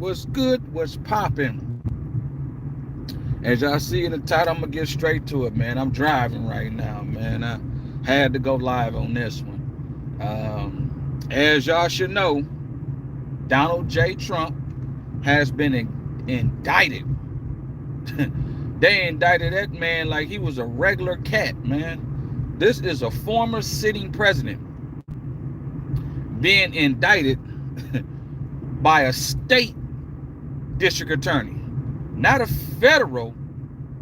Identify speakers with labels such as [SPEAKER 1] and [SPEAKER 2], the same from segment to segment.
[SPEAKER 1] What's good? What's popping? As y'all see in the title, I'm gonna get straight to it, man. I'm driving right now, man. I had to go live on this one. As y'all should know, Donald J. Trump has been indicted. They indicted that man like he was a regular cat, man. This is a former sitting president being indicted by a state district attorney, not a federal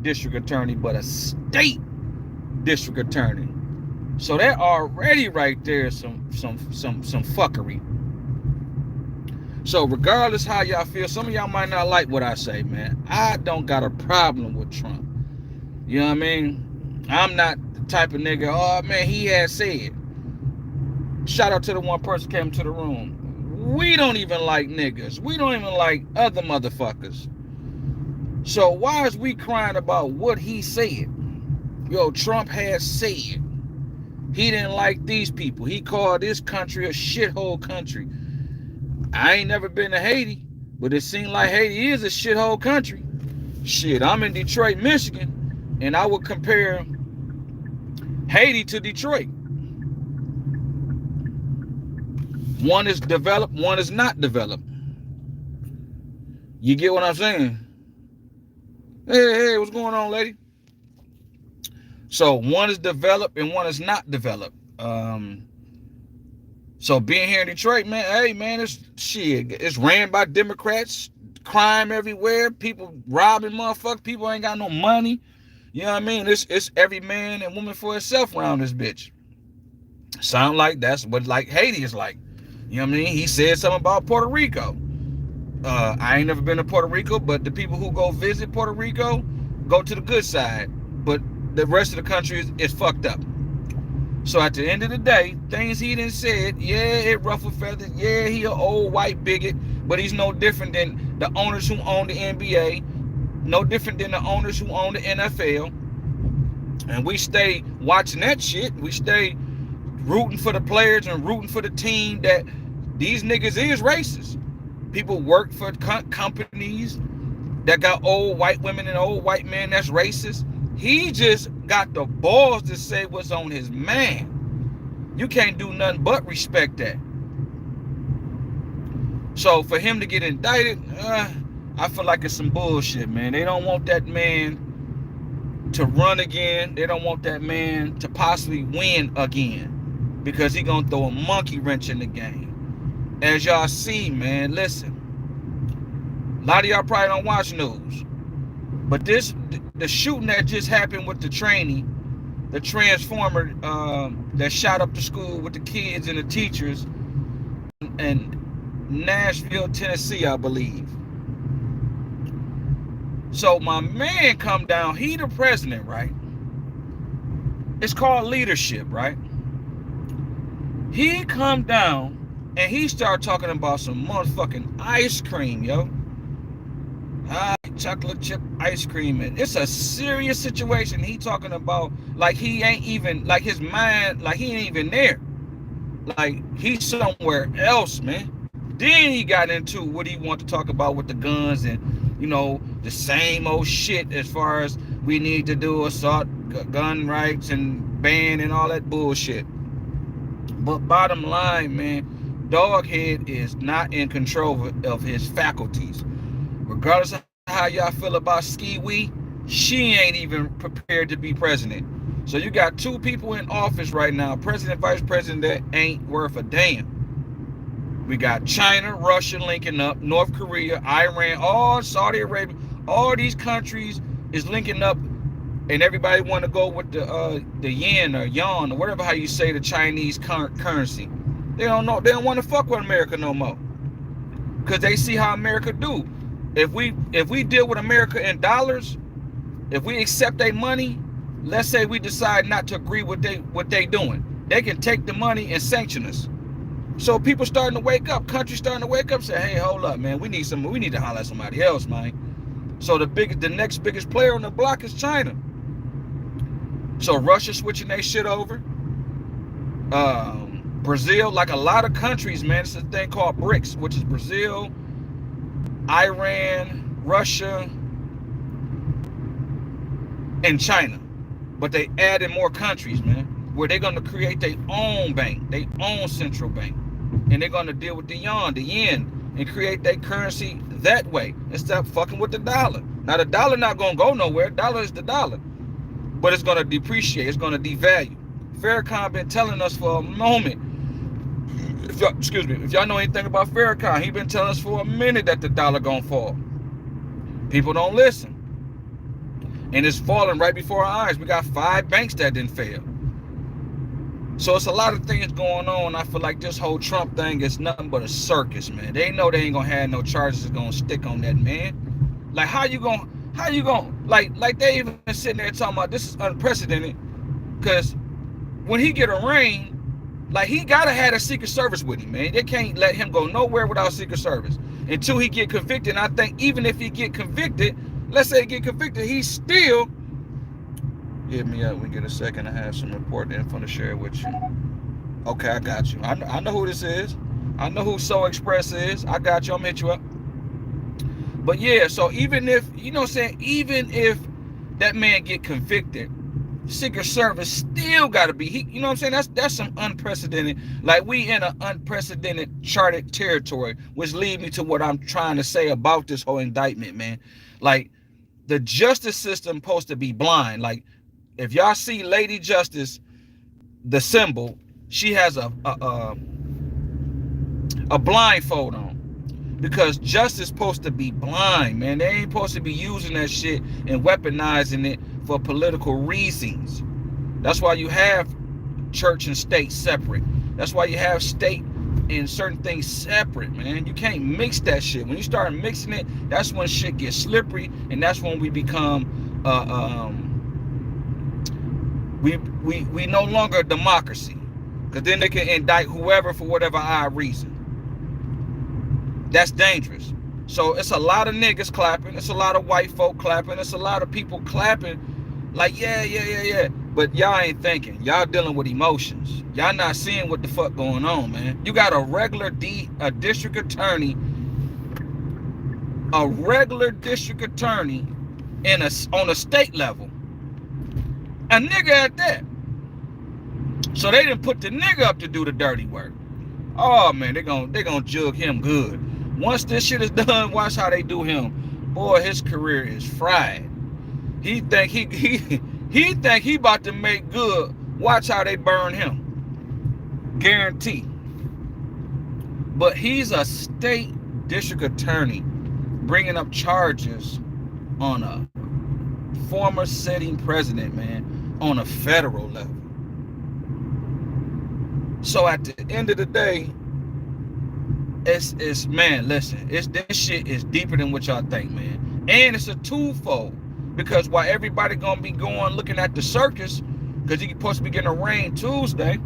[SPEAKER 1] district attorney, but a state district attorney. So that already right there some fuckery. So regardless how y'all feel, some of y'all might not like what I say, man. I don't got a problem with Trump. You know what I mean? I'm not the type of nigga, oh man, he has said. Shout out to the one person came to the room. We don't even like niggas. We don't even like other motherfuckers. So why is we crying about what he said? Yo, Trump has said he didn't like these people. He called this country a shithole country. I ain't never been to Haiti, but it seems like Haiti is a shithole country. Shit, I'm in Detroit, Michigan, and I would compare Haiti to Detroit. One is developed, one is not developed. You get what I'm saying? Hey, what's going on, lady? So one is developed and one is not developed. So being here in Detroit, man, hey man, it's ran by Democrats, crime everywhere, people robbing motherfuckers, people ain't got no money. You know what I mean? It's every man and woman for itself around this bitch. Sound like that's what like Haiti is like. You know what I mean? He said something about Puerto Rico. I ain't never been to Puerto Rico, but the people who go visit Puerto Rico go to the good side. But the rest of the country is fucked up. So at the end of the day, things he done said, yeah, it ruffled feathers. Yeah, he an old white bigot, but he's no different than the owners who own the NBA, no different than the owners who own the NFL. And we stay watching that shit. We stay rooting for the players and rooting for the team that these niggas is racist. People work for companies that got old white women and old white men that's racist. He just got the balls to say what's on his man. You can't do nothing but respect that. So for him to get indicted, I feel like it's some bullshit, man. They don't want that man to run again. They don't want that man to possibly win again because he gonna throw a monkey wrench in the game. As y'all see, man, listen. A lot of y'all probably don't watch news. But the shooting that just happened with the trainee, the transformer that shot up the school with the kids and the teachers in Nashville, Tennessee, I believe. So my man come down, he the president, right? It's called leadership, right? He come down and he started talking about some motherfucking ice cream, yo. Chocolate chip ice cream. And it's a serious situation. He talking about like he ain't even, like his mind, like he ain't even there. Like he's somewhere else, man. Then he got into what he wanted to talk about with the guns and, you know, the same old shit as far as we need to do assault, gun rights and ban and all that bullshit. But bottom line, man, Doghead is not in control of his faculties. Regardless of how y'all feel about Ski Wee, she ain't even prepared to be president. So you got two people in office right now, president, vice president, that ain't worth a damn. We got China, Russia linking up, North Korea, Iran, all Saudi Arabia, all these countries is linking up, and everybody want to go with the yen or yuan or whatever how you say the Chinese currency. They don't know. They don't want to fuck with America no more because they see how America do. If we deal with America in dollars, if we accept their money, let's say we decide not to agree with what they doing, they can take the money and sanction us. So people starting to wake up, countries starting to wake up, say, hey, hold up, man, we need to holler at somebody else, man. So the next biggest player on the block is China. So Russia switching their shit over. Brazil, like a lot of countries, man, it's a thing called BRICS, which is Brazil, Iran, Russia, and China. But they added more countries, man, where they're going to create their own bank, their own central bank. And they're going to deal with the yen, and create their currency that way instead of fucking with the dollar. Now, the dollar not going to go nowhere. Dollar is the dollar. But it's going to depreciate. It's going to devalue. Farrakhan been telling us for a moment. If y'all know anything about Farrakhan, he been telling us for a minute that the dollar going to fall. People don't listen. And it's falling right before our eyes. We got 5 banks that didn't fail. So it's a lot of things going on. I feel like this whole Trump thing is nothing but a circus, man. They know they ain't gonna have no charges that's gonna stick on that man. Like how you gonna like they even sitting there talking about this is unprecedented, because when he get arraigned, like he gotta have a Secret Service with him, man. They can't let him go nowhere without Secret Service until he get convicted. And I think even if he get convicted, let's say he get convicted, he still hit me up. We get a second. I have some important info to share with you. Okay, I got you. I know who this is. I know who So Express is. I got you. I'm gonna hit you up. But yeah, so even if, you know what I'm saying, even if that man get convicted, Secret Service still got to be, you know what I'm saying? That's some unprecedented, like we in an unprecedented charted territory, which lead me to what I'm trying to say about this whole indictment, man. Like the justice system supposed to be blind. Like if y'all see Lady Justice, the symbol, she has a blindfold on. Because justice supposed to be blind, man. They ain't supposed to be using that shit and weaponizing it for political reasons. That's why you have church and state separate. That's why you have state and certain things separate, man. You can't mix that shit. When you start mixing it, that's when shit gets slippery, and that's when we become we no longer a democracy. Because then they can indict whoever for whatever odd reason. That's dangerous. So it's a lot of niggas clapping. It's a lot of white folk clapping. It's a lot of people clapping like, yeah. But y'all ain't thinking. Y'all dealing with emotions. Y'all not seeing what the fuck going on, man. You got a regular district attorney on a state level. A nigga at that. So they didn't put the nigga up to do the dirty work. Oh man, they gonna jug him good. Once this shit is done, watch how they do him. Boy, his career is fried. He think he about to make good. Watch how they burn him. Guarantee. But he's a state district attorney bringing up charges on a former sitting president, man, on a federal level. So at the end of the day, it's man, listen, this shit is deeper than what y'all think, man. And it's a twofold, because while everybody gonna be going looking at the circus, because you're supposed to be getting arraigned Tuesday,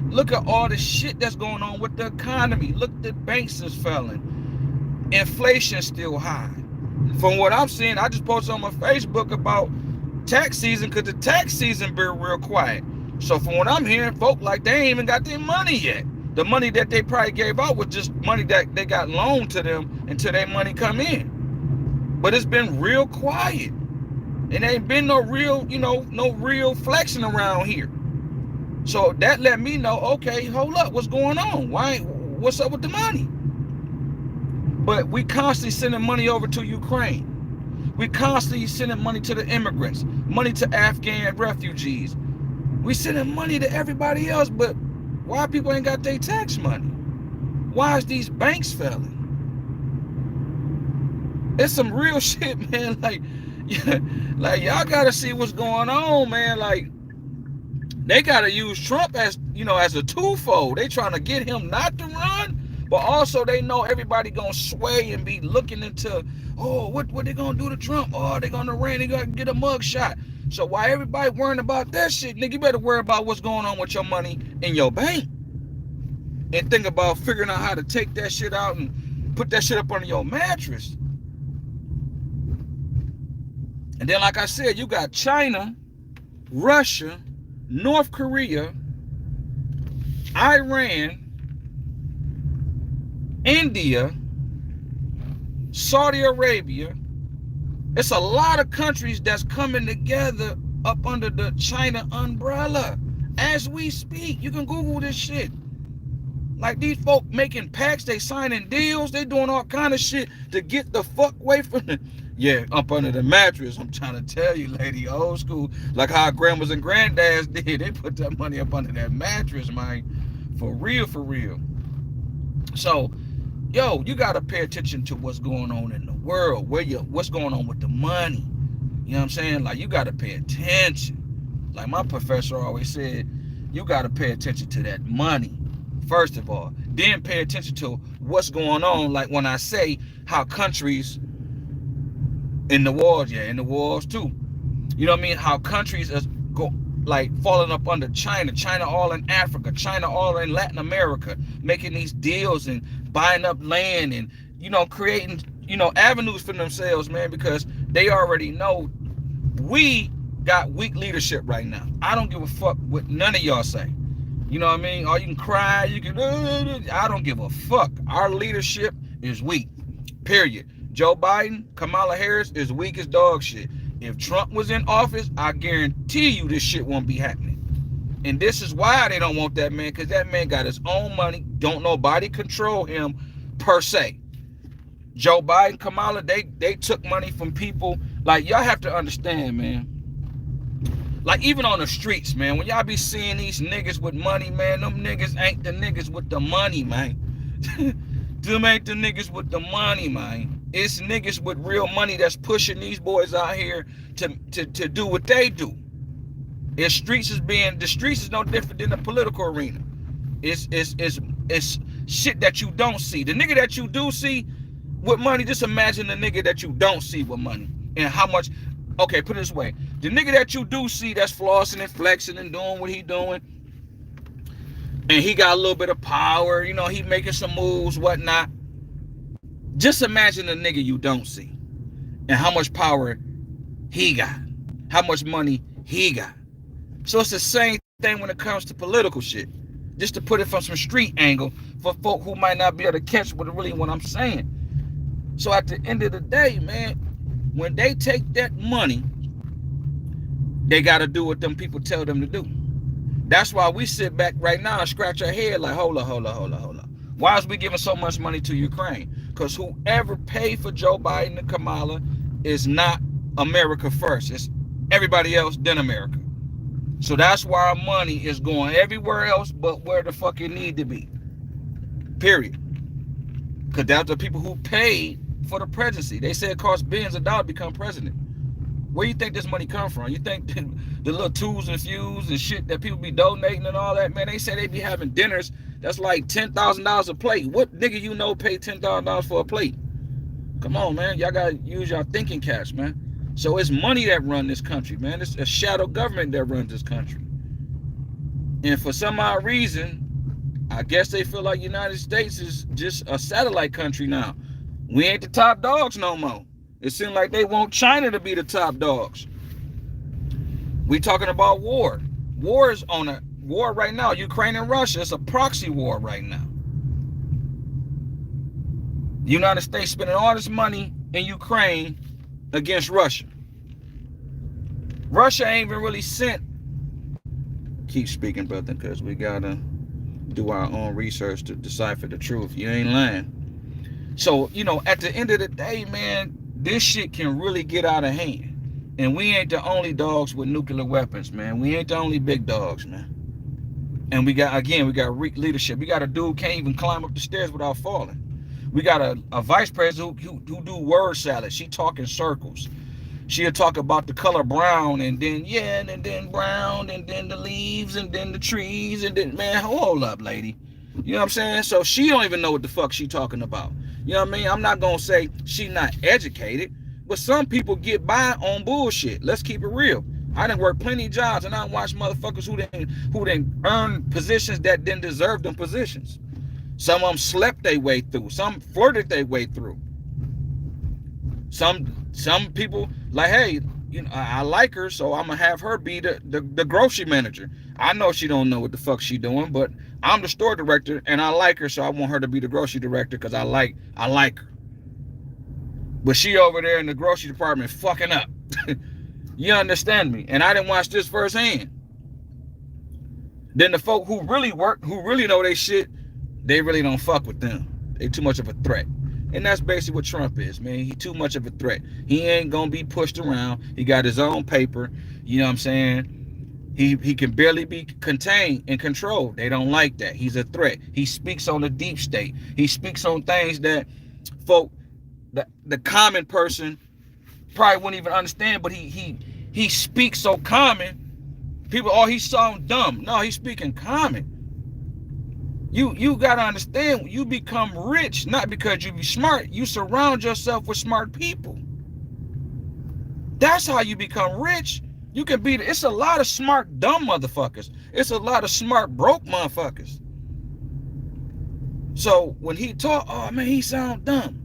[SPEAKER 1] look at all the shit that's going on with the economy. Look, the banks is failing. Inflation's still high. From what I'm seeing, I just posted on my Facebook about tax season, because the tax season been real quiet. So from what I'm hearing, folk like they ain't even got their money yet. The money that they probably gave out was just money that they got loaned to them until their money come in. But it's been real quiet. It ain't been no real, no real flexing around here. So that let me know, okay, hold up, what's going on? What's up with the money? But we constantly sending money over to Ukraine. We constantly sending money to the immigrants, money to Afghan refugees. We sending money to everybody else, but why people ain't got their tax money? Why is these banks failing? It's some real shit, man. Like y'all gotta see what's going on, man. Like they gotta use Trump as a twofold. They trying to get him not to run, but also they know everybody gonna sway and be looking into, oh, what they gonna do to Trump? Oh, they gonna rain, they gonna get a mug shot. So while everybody worrying about that shit, nigga, you better worry about what's going on with your money in your bank. And think about figuring out how to take that shit out and put that shit up under your mattress. And then, like I said, you got China, Russia, North Korea, Iran, India, Saudi Arabia. It's a lot of countries that's coming together up under the China umbrella as we speak. You can Google this shit. Like, these folk making pacts, they signing deals, they doing all kind of shit to get the fuck away from the, yeah, up under the mattress. I'm trying to tell you, lady, old school, like how grandmas and granddads did. They put that money up under that mattress, man. For real, for real. So, yo, you gotta pay attention to what's going on in the world, what's going on with the money. You know what I'm saying? Like, you gotta pay attention. Like my professor always said, you gotta pay attention to that money, first of all. Then pay attention to what's going on. Like when I say how countries in the wars, yeah, in the wars too. You know what I mean? How countries is like falling up under China, China all in Africa, China all in Latin America, making these deals and buying up land and, you know, creating, you know, avenues for themselves, man, because they already know we got weak leadership right now. I don't give a fuck what none of y'all say. You know what I mean? Or you can cry, you can, I don't give a fuck. Our leadership is weak, period. Joe Biden, Kamala Harris is weak as dog shit. If Trump was in office, I guarantee you this shit won't be happening. And this is why they don't want that man, because that man got his own money. Don't nobody control him per se. Joe Biden, Kamala, they took money from people. Like, y'all have to understand, man. Like, even on the streets, man, when y'all be seeing these niggas with money, man, them niggas ain't the niggas with the money, man. Them ain't the niggas with the money, man. It's niggas with real money that's pushing these boys out here to do what they do. The streets is no different than the political arena. It's shit that you don't see. The nigga that you do see with money, just imagine the nigga that you don't see with money and how much. Okay, put it this way. The nigga that you do see that's flossing and flexing and doing what he doing, and he got a little bit of power, you know, he making some moves, whatnot. Just imagine the nigga you don't see and how much power he got, how much money he got. So it's the same thing when it comes to political shit. Just to put it from some street angle for folk who might not be able to catch what I'm saying. So at the end of the day, man, when they take that money, they got to do what them people tell them to do. That's why we sit back right now and scratch our head like, hold up. Why is we giving so much money to Ukraine? Because whoever paid for Joe Biden and Kamala is not America first. It's everybody else than America. So that's why our money is going everywhere else but where the fuck it need to be. Period. Because that's the people who paid for the presidency. They said it cost billions of dollars to become president. Where you think this money come from? You think the little tools and fuse and shit that people be donating and all that, man, they say they be having dinners that's like $10,000 a plate. What nigga you know pay $10,000 for a plate? Come on, man. Y'all gotta use y'all thinking caps, man. So it's money that run this country, man. It's a shadow government that runs this country. And for some odd reason, I guess they feel like United States is just a satellite country now. We ain't the top dogs no more. It seems like they want China to be the top dogs. We talking about war. War is on a war right now. Ukraine and Russia. It's a proxy war right now. The United States spending all this money in Ukraine against Russia. Russia ain't even really sent. Keep speaking, brother, because we gotta do our own research to decipher the truth. You ain't lying. So, you know, at the end of the day, man, this shit can really get out of hand. And we ain't the only dogs with nuclear weapons, man. We ain't the only big dogs, man. And we got weak leadership. We got a dude can't even climb up the stairs without falling. We got a vice president who do word salad. She talk in circles. She'll talk about the color brown and then brown and then the leaves and then the trees and then, man, hold up, lady. You know what I'm saying? So she don't even know what the fuck she talking about. You know what I mean? I'm not going to say she not educated, but some people get by on bullshit. Let's keep it real. I done worked plenty of jobs and I watched motherfuckers who didn't earn positions that didn't deserve them positions. Some of them slept their way through. Some flirted their way through. Some people like, hey, you know, I like her, so I'm gonna have her be the grocery manager. I know she don't know what the fuck she doing, but I'm the store director and I like her, so I want her to be the grocery director because I like her. But she over there in the grocery department fucking up. You understand me? And I didn't watch this firsthand. Then the folk who really work, who really know they shit, they really don't fuck with them. They too much of a threat. And that's basically what Trump is, man. He too much of a threat. He ain't gonna be pushed around. He got his own paper. You know what I'm saying? He can barely be contained and controlled. They don't like that. He's a threat. He speaks on the deep state. He speaks on things that folk, the common person probably wouldn't even understand, but he speaks so common. People, oh, he sound dumb. No, he's speaking common. You gotta understand, you become rich not because you be smart. You surround yourself with smart people. That's how you become rich. You can be, it's a lot of smart dumb motherfuckers. It's a lot of smart broke motherfuckers. So when he talk, oh man, he sound dumb.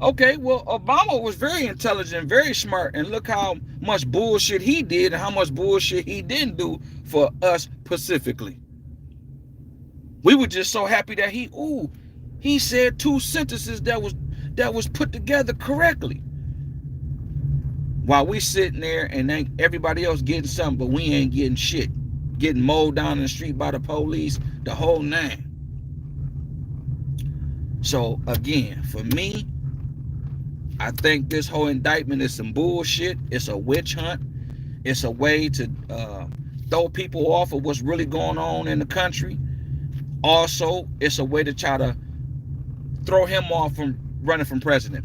[SPEAKER 1] Okay, well, Obama was very intelligent, very smart, and look how much bullshit he did and how much bullshit he didn't do for us specifically. We were just so happy that he said 2 sentences that was put together correctly. While we sitting there and everybody else getting something, but we ain't getting shit. Getting mowed down in the street by the police, the whole 9. So again, for me, I think this whole indictment is some bullshit. It's a witch hunt. It's a way to throw people off of what's really going on in the country. Also, it's a way to try to throw him off from running for president.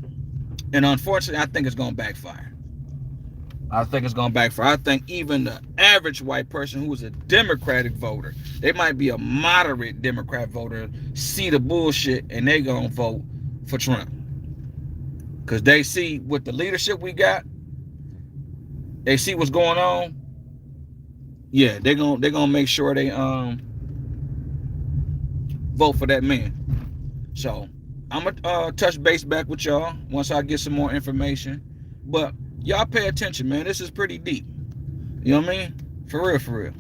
[SPEAKER 1] And unfortunately, I think it's going to backfire. I think it's going to backfire. I think even the average white person who is a Democratic voter, they might be a moderate Democrat voter, see the bullshit and they going to vote for Trump. Because they see with the leadership we got, they see what's going on. Yeah, they're gonna make sure they vote for that man. So I'm gonna touch base back with y'all once I get some more information. But y'all pay attention, man. This is pretty deep. You know what I mean? For real, for real.